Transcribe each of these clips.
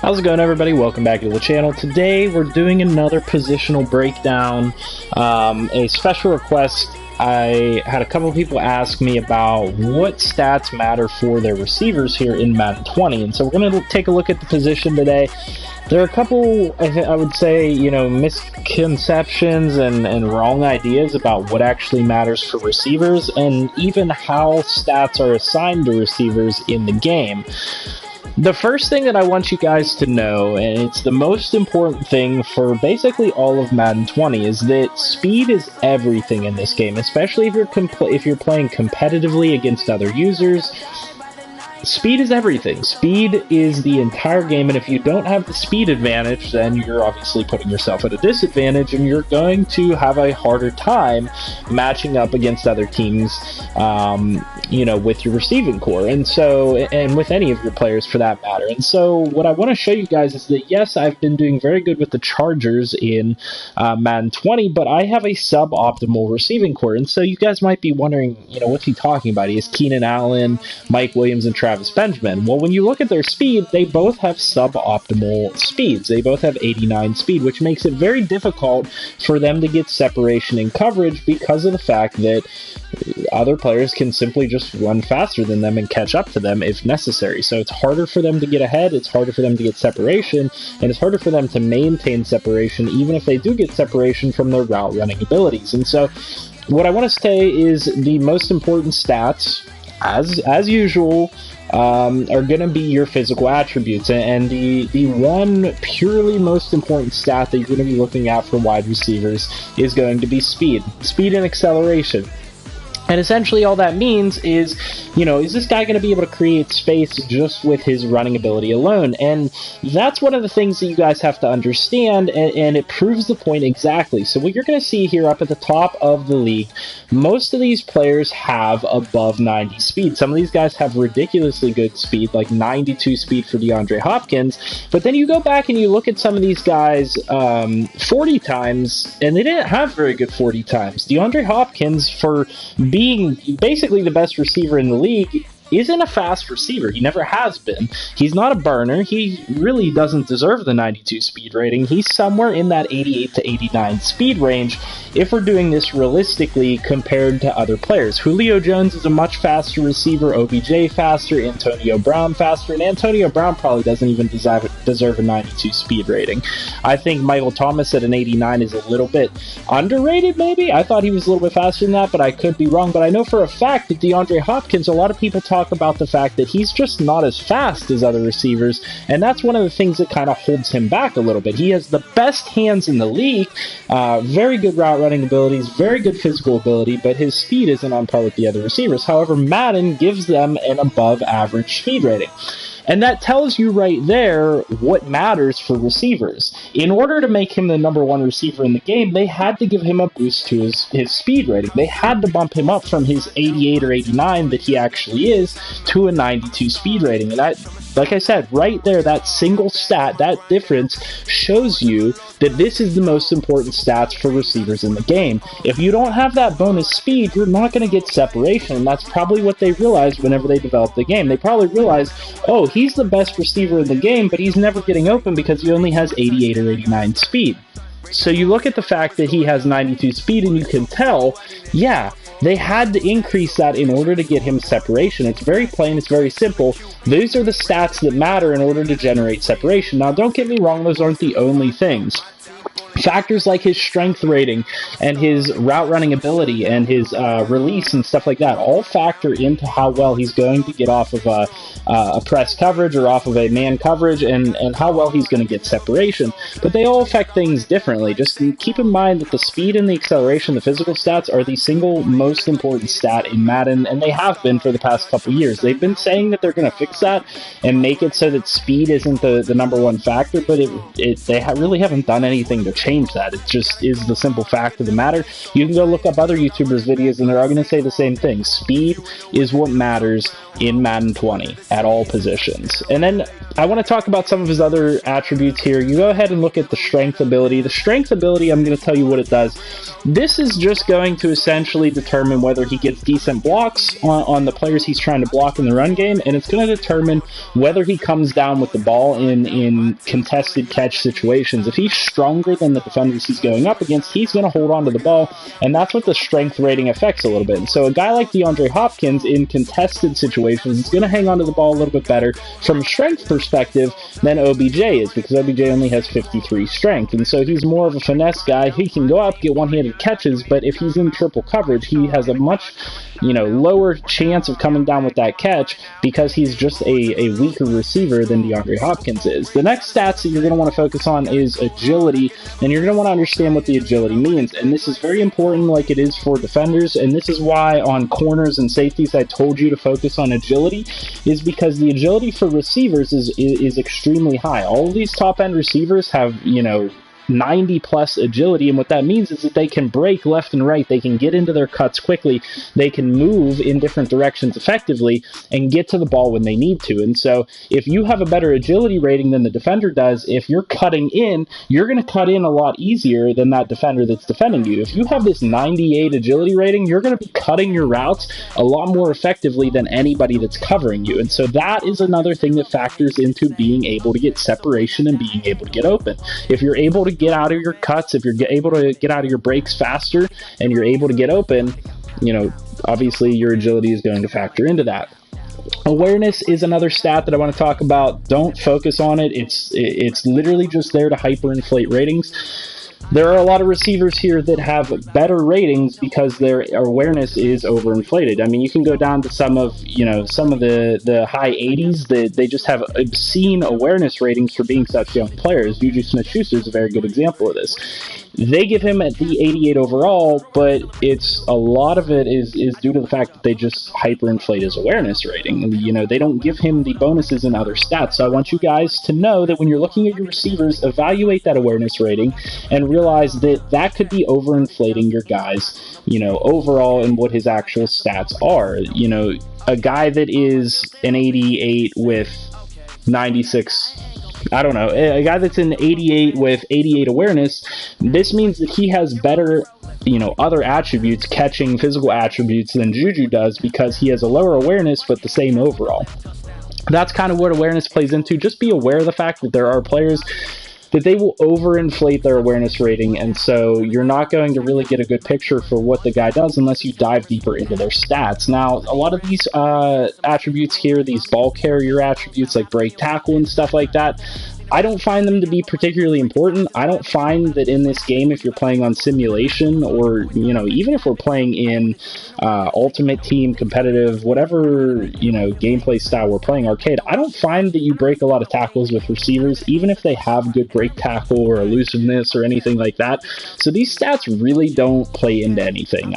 How's it going, everybody? Welcome back to the channel. Today we're doing another positional breakdown, a special request. I had a couple of people ask me about what stats matter for their receivers here in Madden 20, and so we're going to take a look at the position today. There are a couple, I would say, misconceptions and wrong ideas about what actually matters for receivers, and even how stats are assigned to receivers in the game. The first thing that I want you guys to know, and it's the most important thing for basically all of Madden 20, is that speed is everything in this game, especially if you're playing competitively against other users. Speed is everything. Speed is the entire game, and if you don't have the speed advantage, then you're obviously putting yourself at a disadvantage, and you're going to have a harder time matching up against other teams, with your receiving core, and with any of your players for that matter. And so what I want to show you guys is that, yes, I've been doing very good with the Chargers in Madden 20, but I have a suboptimal receiving core. And so you guys might be wondering, what's he talking about? He has Keenan Allen, Mike Williams, and Travis Benjamin. Well, when you look at their speed, they both have suboptimal speeds. They both have 89 speed, which makes it very difficult for them to get separation in coverage because of the fact that other players can simply just run faster than them and catch up to them if necessary. So it's harder for them to get ahead, it's harder for them to get separation, and it's harder for them to maintain separation even if they do get separation from their route running abilities. And so what I want to say is the most important stats, as usual, are going to be your physical attributes, and the one purely most important stat that you're going to be looking at for wide receivers is going to be speed and acceleration. And essentially all that means is, is this guy going to be able to create space just with his running ability alone? And that's one of the things that you guys have to understand, and it proves the point exactly. So what you're going to see here up at the top of the league, most of these players have above 90 speed. Some of these guys have ridiculously good speed, like 92 speed for DeAndre Hopkins. But then you go back and you look at some of these guys 40 times, and they didn't have very good 40 times. DeAndre Hopkins, for being basically the best receiver in the league, isn't a fast receiver. He never has been. He's not a burner. He really doesn't deserve the 92 speed rating. He's somewhere in that 88 to 89 speed range if we're doing this realistically compared to other players. Julio Jones is a much faster receiver, OBJ faster, Antonio Brown faster, and Antonio Brown probably doesn't even deserve a 92 speed rating. I think Michael Thomas at an 89 is a little bit underrated, maybe. I thought he was a little bit faster than that, but I could be wrong. But I know for a fact that DeAndre Hopkins, a lot of people talk about the fact that he's just not as fast as other receivers, and that's one of the things that kind of holds him back a little bit. He has the best hands in the league, very good route running abilities, very good physical ability, but his speed isn't on par with the other receivers. However, Madden gives them an above average speed rating. And that tells you right there what matters for receivers. In order to make him the number one receiver in the game, they had to give him a boost to his speed rating. They had to bump him up from his 88 or 89 that he actually is to a 92 speed rating. And that, like I said, right there, that single stat, that difference shows you that this is the most important stats for receivers in the game. If you don't have that bonus speed, you're not going to get separation, and that's probably what they realized whenever they developed the game. They probably realized, oh, he's the best receiver in the game, but he's never getting open because he only has 88 or 89 speed. So you look at the fact that he has 92 speed, and you can tell, yeah, they had to increase that in order to get him separation. It's very plain, it's very simple. Those are the stats that matter in order to generate separation. Now, don't get me wrong, those aren't the only things. Factors like his strength rating and his route running ability and his release and stuff like that all factor into how well he's going to get off of a press coverage or off of a man coverage, and how well he's going to get separation. But they all affect things differently. Just keep in mind that the speed and the acceleration, the physical stats, are the single most important stat in Madden, and they have been for the past couple years. They've been saying that they're going to fix that and make it so that speed isn't the number one factor, but they really haven't done anything to change change that. It just is the simple fact of the matter. You can go look up other YouTubers' videos and they're all going to say the same thing. Speed is what matters in Madden 20 at all positions. And then I want to talk about some of his other attributes here. You go ahead and look at the strength ability. The strength ability, I'm going to tell you what it does. This is just going to essentially determine whether he gets decent blocks on the players he's trying to block in the run game, and it's going to determine whether he comes down with the ball in contested catch situations. If he's stronger than the defenders he's going up against, he's going to hold on to the ball, and that's what the strength rating affects a little bit. And so a guy like DeAndre Hopkins in contested situations is going to hang on to the ball a little bit better from a strength perspective than OBJ is, because OBJ only has 53 strength, and so he's more of a finesse guy. He can go up, get one-handed catches, but if he's in triple coverage, he has a much lower chance of coming down with that catch because he's just a weaker receiver than DeAndre Hopkins is. The next stats that you're going to want to focus on is agility, and you're going to want to understand what the agility means, and this is very important like it is for defenders, and this is why on corners and safeties I told you to focus on agility, is because the agility for receivers is extremely high. All of these top-end receivers have, 90 plus agility, and what that means is that they can break left and right, they can get into their cuts quickly, they can move in different directions effectively and get to the ball when they need to. And so if you have a better agility rating than the defender does, if you're cutting in, you're going to cut in a lot easier than that defender that's defending you. If you have this 98 agility rating, you're going to be cutting your routes a lot more effectively than anybody that's covering you. And so that is another thing that factors into being able to get separation and being able to get open. If you're able to get out of your cuts, if you're able to get out of your breaks faster and you're able to get open, obviously your agility is going to factor into that. Awareness is another stat that I want to talk about. Don't focus on it. It's literally just there to hyperinflate ratings. There are a lot of receivers here that have better ratings because their awareness is overinflated. I mean, you can go down to some of the high 80s that they just have obscene awareness ratings for being such young players. Juju Smith-Schuster is a very good example of this. They give him at the 88 overall, but a lot of it is due to the fact that they just hyperinflate his awareness rating. They don't give him the bonuses and other stats. So I want you guys to know that when you're looking at your receivers, evaluate that awareness rating and realize that could be overinflating your guys, overall and what his actual stats are. A guy that is an 88 with 96, I don't know, a guy that's an 88 with 88 awareness, this means that he has better, other attributes, catching physical attributes than Juju does because he has a lower awareness but the same overall. That's kind of what awareness plays into. Just be aware of the fact that there are players that they will overinflate their awareness rating, and so you're not going to really get a good picture for what the guy does unless you dive deeper into their stats. Now, a lot of these attributes here, these ball carrier attributes like break tackle and stuff like that, I don't find them to be particularly important. I don't find that in this game, if you're playing on simulation or, even if we're playing in ultimate team, competitive, whatever, gameplay style we're playing, arcade, I don't find that you break a lot of tackles with receivers, even if they have good break tackle or elusiveness or anything like that. So these stats really don't play into anything.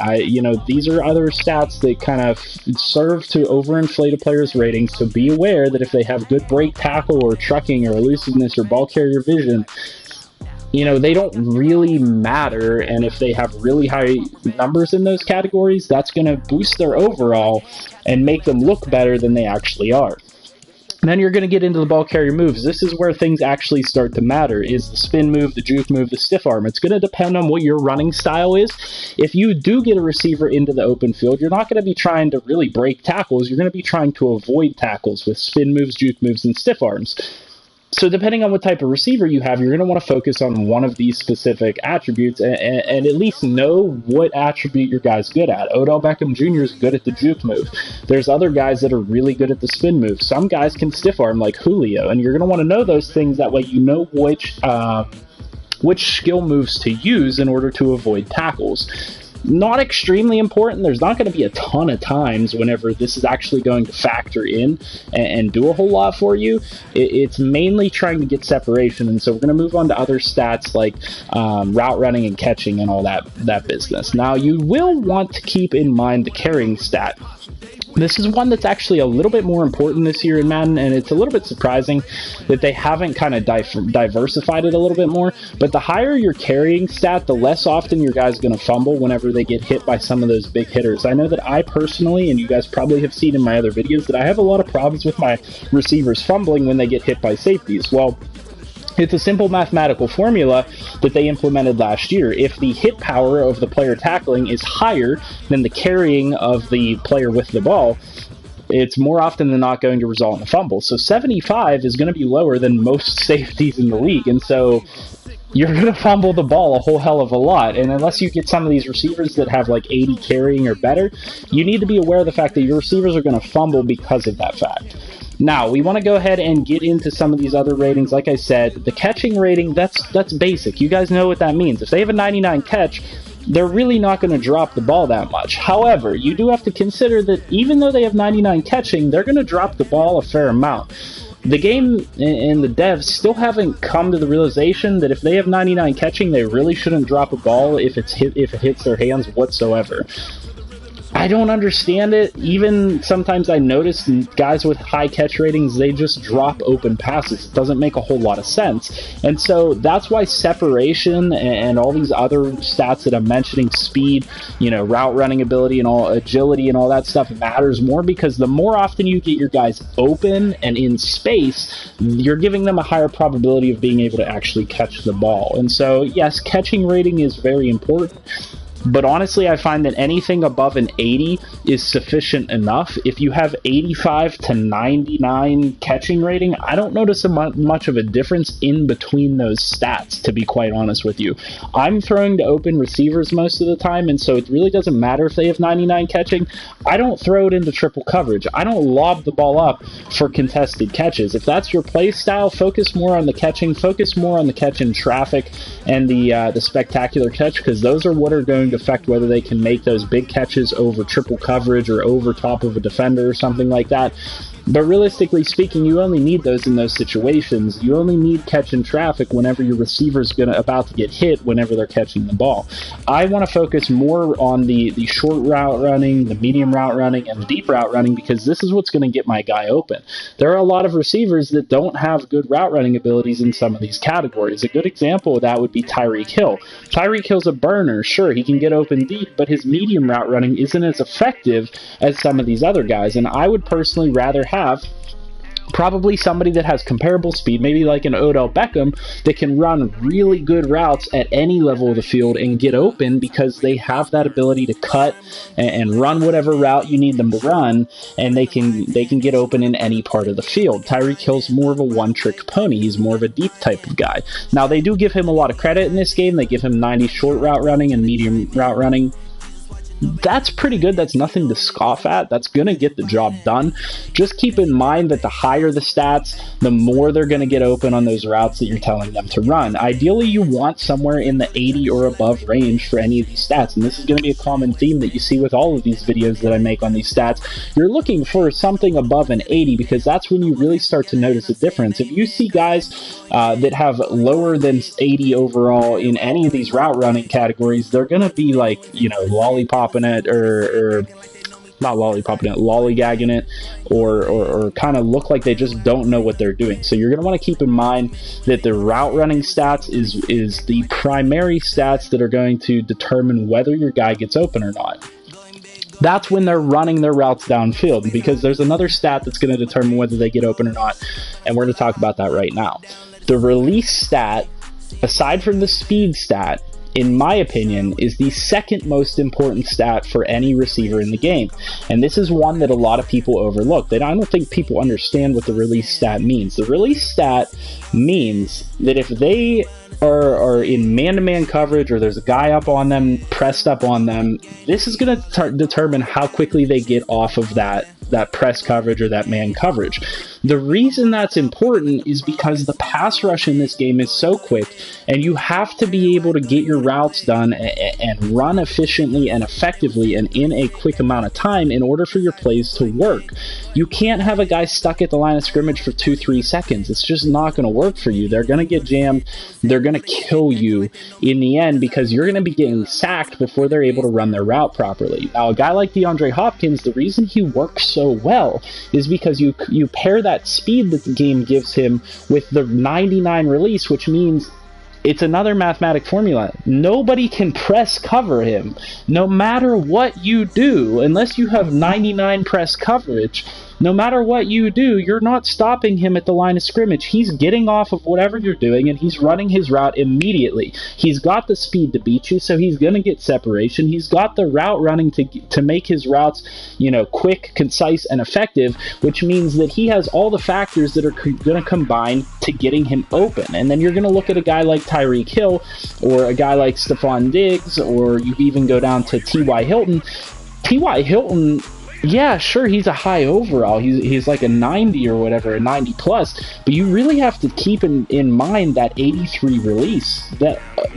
These are other stats that kind of serve to overinflate a player's rating, so be aware that if they have good break tackle or trucking or elusiveness or ball carrier vision, they don't really matter, and if they have really high numbers in those categories, that's going to boost their overall and make them look better than they actually are. And then you're going to get into the ball carrier moves. This is where things actually start to matter, is the spin move, the juke move, the stiff arm. It's going to depend on what your running style is. If you do get a receiver into the open field, you're not going to be trying to really break tackles. You're going to be trying to avoid tackles with spin moves, juke moves, and stiff arms. So depending on what type of receiver you have, you're going to want to focus on one of these specific attributes and at least know what attribute your guy's good at. Odell Beckham Jr. is good at the juke move. There's other guys that are really good at the spin move. Some guys can stiff arm like Julio, and you're going to want to know those things. That way you know which skill moves to use in order to avoid tackles. Not extremely important. There's not going to be a ton of times whenever this is actually going to factor in and do a whole lot for you. It's mainly trying to get separation, and so we're going to move on to other stats like route running and catching and all that business. Now, you will want to keep in mind the carrying stat. This is one that's actually a little bit more important this year in Madden, and it's a little bit surprising that they haven't kind of diversified it a little bit more. But the higher your carrying stat, the less often your guy's going to fumble whenever they get hit by some of those big hitters. I know that I personally, and you guys probably have seen in my other videos, that I have a lot of problems with my receivers fumbling when they get hit by safeties. Well, it's a simple mathematical formula that they implemented last year. If the hit power of the player tackling is higher than the carrying of the player with the ball, it's more often than not going to result in a fumble. So 75 is going to be lower than most safeties in the league, and so you're going to fumble the ball a whole hell of a lot. And unless you get some of these receivers that have like 80 carrying or better, you need to be aware of the fact that your receivers are going to fumble because of that fact. Now, we want to go ahead and get into some of these other ratings. Like I said, the catching rating, that's basic. You guys know what that means. If they have a 99 catch, they're really not going to drop the ball that much. However, you do have to consider that even though they have 99 catching, they're going to drop the ball a fair amount. The game and the devs still haven't come to the realization that if they have 99 catching, they really shouldn't drop a ball if it hits their hands whatsoever. I don't understand it. Even sometimes I notice guys with high catch ratings, they just drop open passes. It doesn't make a whole lot of sense. And so that's why separation and all these other stats that I'm mentioning, speed, route running ability and all, agility and all that stuff matters more, because the more often you get your guys open and in space, you're giving them a higher probability of being able to actually catch the ball. And so, yes, catching rating is very important. But honestly, I find that anything above an 80 is sufficient enough. If you have 85 to 99 catching rating, I don't notice much of a difference in between those stats, to be quite honest with you. I'm throwing to open receivers most of the time, and so it really doesn't matter if they have 99 catching. I don't throw it into triple coverage. I don't lob the ball up for contested catches. If that's your play style, focus more on the catching, focus more on the catch in traffic and the spectacular catch, because those are what are going to affect whether they can make those big catches over triple coverage or over top of a defender or something like that. But realistically speaking, you only need those in those situations. You only need catch in traffic whenever your receiver's about to get hit whenever they're catching the ball. I want to focus more on the short route running, the medium route running, and the deep route running, because this is what's going to get my guy open. There are a lot of receivers that don't have good route running abilities in some of these categories. A good example of that would be Tyreek Hill. Tyreek Hill's a burner. Sure, he can get open deep, but his medium route running isn't as effective as some of these other guys, and I would personally rather have probably somebody that has comparable speed, maybe like an Odell Beckham, that can run really good routes at any level of the field and get open, because they have that ability to cut and run whatever route you need them to run, and they can get open in any part of the field. Tyreek Hill's more of a one-trick pony. He's more of a deep type of guy. Now, they do give him a lot of credit in this game. They give him 90 short route running and medium route running. That's pretty good. That's nothing to scoff at. That's going to get the job done. Just keep in mind that the higher the stats, the more they're going to get open on those routes that you're telling them to run. Ideally, you want somewhere in the 80 or above range for any of these stats, and this is going to be a common theme that you see with all of these videos that I make on these stats. You're looking for something above an 80, because that's when you really start to notice a difference. If you see guys that have lower than 80 overall in any of these route running categories, they're going to be like, lollipopping it or not lollipopping it, lollygagging it, or kind of look like they just don't know what they're doing. So you're going to want to keep in mind that the route running stats is the primary stats that are going to determine whether your guy gets open or not. That's when they're running their routes downfield, because there's another stat that's going to determine whether they get open or not, and we're going to talk about that right now. The release stat, aside from the speed stat, in my opinion, is the second most important stat for any receiver in the game. And this is one that a lot of people overlook. I don't think people understand what the release stat means. The release stat means that if they are in man-to-man coverage, or there's a guy up on them, pressed up on them, this is going to determine how quickly they get off of that press coverage or that man coverage. The reason that's important is because the pass rush in this game is so quick, and you have to be able to get your routes done and run efficiently and effectively and in a quick amount of time in order for your plays to work. You can't have a guy stuck at the line of scrimmage for 2-3 seconds. It's just not going to work for you. They're going to get jammed. They're going to kill you in the end because you're going to be getting sacked before they're able to run their route properly. Now, a guy like DeAndre Hopkins, the reason he works so well is because you pair that speed that the game gives him with the 99 release, which means it's another mathematic formula. Nobody can press cover him, no matter what you do, unless you have 99 press coverage. No matter what you do, you're not stopping him at the line of scrimmage. He's getting off of whatever you're doing, and he's running his route immediately. He's got the speed to beat you, so he's going to get separation. He's got the route running to make his routes, quick, concise, and effective, which means that he has all the factors that are going to combine to getting him open. And then you're going to look at a guy like Tyreek Hill, or a guy like Stephon Diggs, or you even go down to T.Y. Hilton. T.Y. Hilton, yeah, sure, he's a high overall. He's like a 90 or whatever, a 90 plus. But you really have to keep in mind that 83 release.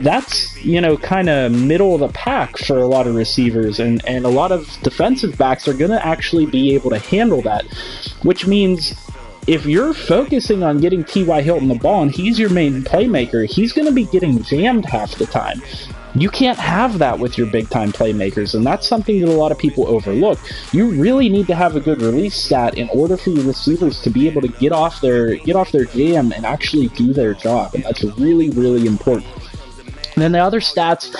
That's kind of middle of the pack for a lot of receivers, and a lot of defensive backs are going to actually be able to handle that, which means if you're focusing on getting T.Y. Hilton the ball and he's your main playmaker, he's going to be getting jammed half the time. You can't have that with your big-time playmakers, and that's something that a lot of people overlook. You really need to have a good release stat in order for your receivers to be able to get off their jam and actually do their job, and that's really, really important. And then the other stats,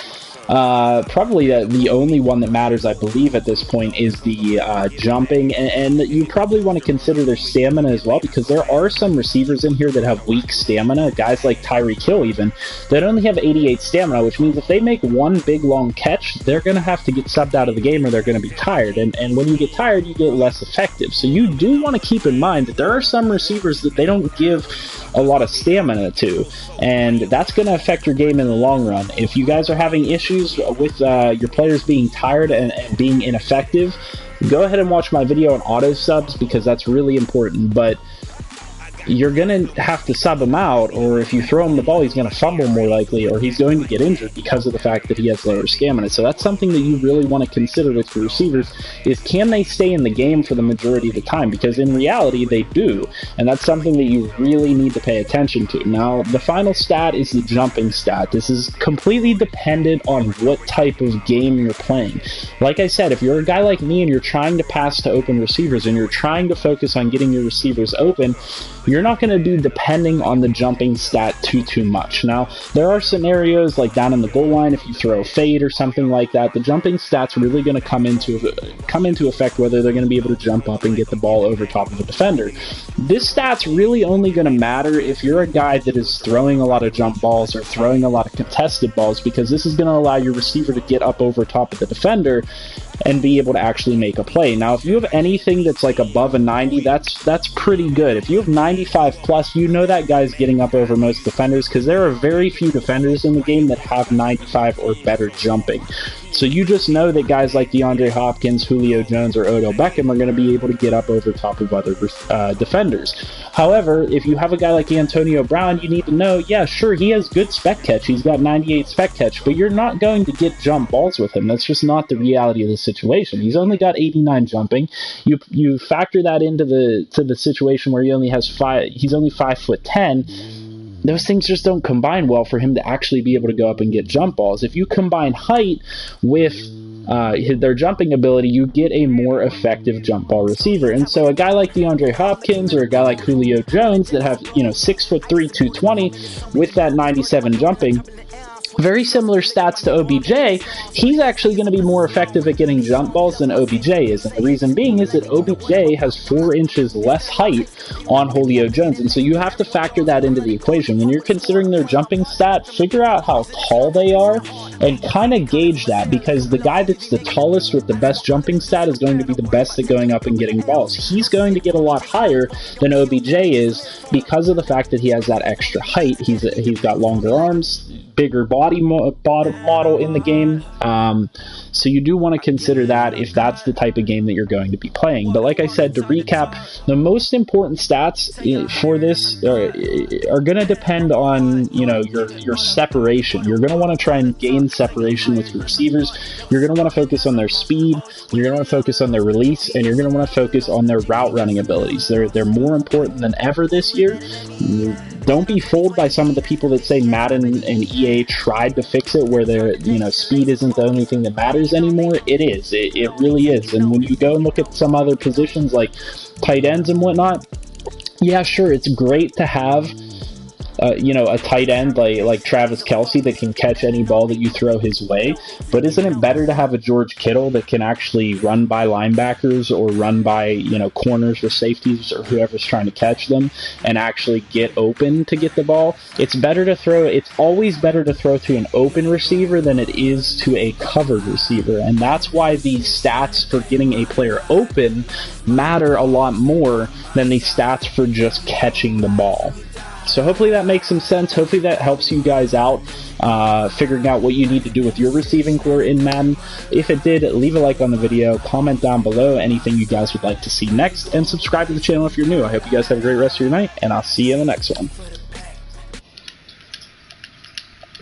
probably the only one that matters, I believe, at this point is the jumping, and you probably want to consider their stamina as well, because there are some receivers in here that have weak stamina, guys like Tyreek Hill even, that only have 88 stamina, which means if they make one big long catch, they're going to have to get subbed out of the game or they're going to be tired, and when you get tired, you get less effective. So you do want to keep in mind that there are some receivers that they don't give a lot of stamina to, and that's going to affect your game in the long run. If you guys are having issues with your players being tired and being ineffective, go ahead and watch my video on auto subs, because that's really important. But you're going to have to sub him out, or if you throw him the ball, he's going to fumble more likely, or he's going to get injured because of the fact that he has lower stamina. So that's something that you really want to consider with your receivers, is can they stay in the game for the majority of the time? Because in reality, they do, and that's something that you really need to pay attention to. Now, the final stat is the jumping stat. This is completely dependent on what type of game you're playing. Like I said, if you're a guy like me and you're trying to pass to open receivers and you're trying to focus on getting your receivers open, you're not going to do depending on the jumping stat too much. Now, there are scenarios like down in the goal line, if you throw a fade or something like that, the jumping stat's really going to come into effect whether they're going to be able to jump up and get the ball over top of a defender. This stat's really only going to matter if you're a guy that is throwing a lot of jump balls or throwing a lot of contested balls, because this is going to allow your receiver to get up over top of the defender and be able to actually make a play. Now, if you have anything that's like above a 90, that's pretty good. If you have 95 plus, you know that guy's getting up over most defenders, because there are very few defenders in the game that have 95 or better jumping. So you just know that guys like DeAndre Hopkins, Julio Jones, or Odell Beckham are going to be able to get up over top of other defenders. However, if you have a guy like Antonio Brown, you need to know, yeah, sure, he has good spec catch. He's got 98 spec catch, but you're not going to get jump balls with him. That's just not the reality of the situation. He's only got 89 jumping. You factor that into the situation where he only has he's only 5'10". Those things just don't combine well for him to actually be able to go up and get jump balls. If you combine height with their jumping ability, you get a more effective jump ball receiver. And so a guy like DeAndre Hopkins or a guy like Julio Jones that have 6'3", 220 with that 97 jumping, very similar stats to OBJ, he's actually going to be more effective at getting jump balls than OBJ is. And the reason being is that OBJ has 4 inches less height on Julio Jones. And so you have to factor that into the equation. When you're considering their jumping stat, figure out how tall they are and kind of gauge that, because the guy that's the tallest with the best jumping stat is going to be the best at going up and getting balls. He's going to get a lot higher than OBJ is because of the fact that he has that extra height. He's got longer arms, bigger body model in the game. So you do want to consider that if that's the type of game that you're going to be playing. But like I said, to recap, the most important stats for this are going to depend on your separation. You're going to want to try and gain separation with your receivers. You're going to want to focus on their speed. You're going to want to focus on their release, and you're going to want to focus on their route running abilities. They're more important than ever this year. don't be fooled by some of the people that say Madden and EA tried to fix it, where their, you know, speed isn't the only thing that matters anymore. It is. It really is. And when you go and look at some other positions like tight ends and whatnot, yeah, sure, it's great to have you know, a tight end like Travis Kelce that can catch any ball that you throw his way. But isn't it better to have a George Kittle that can actually run by linebackers or run by, you know, corners or safeties or whoever's trying to catch them and actually get open to get the ball? It's always better to throw to an open receiver than it is to a covered receiver. And that's why these stats for getting a player open matter a lot more than the stats for just catching the ball. So hopefully that makes some sense. Hopefully that helps you guys out figuring out what you need to do with your receiving core in Madden. If it did, leave a like on the video, comment down below anything you guys would like to see next, and subscribe to the channel if you're new. I hope you guys have a great rest of your night, and I'll see you in the next one.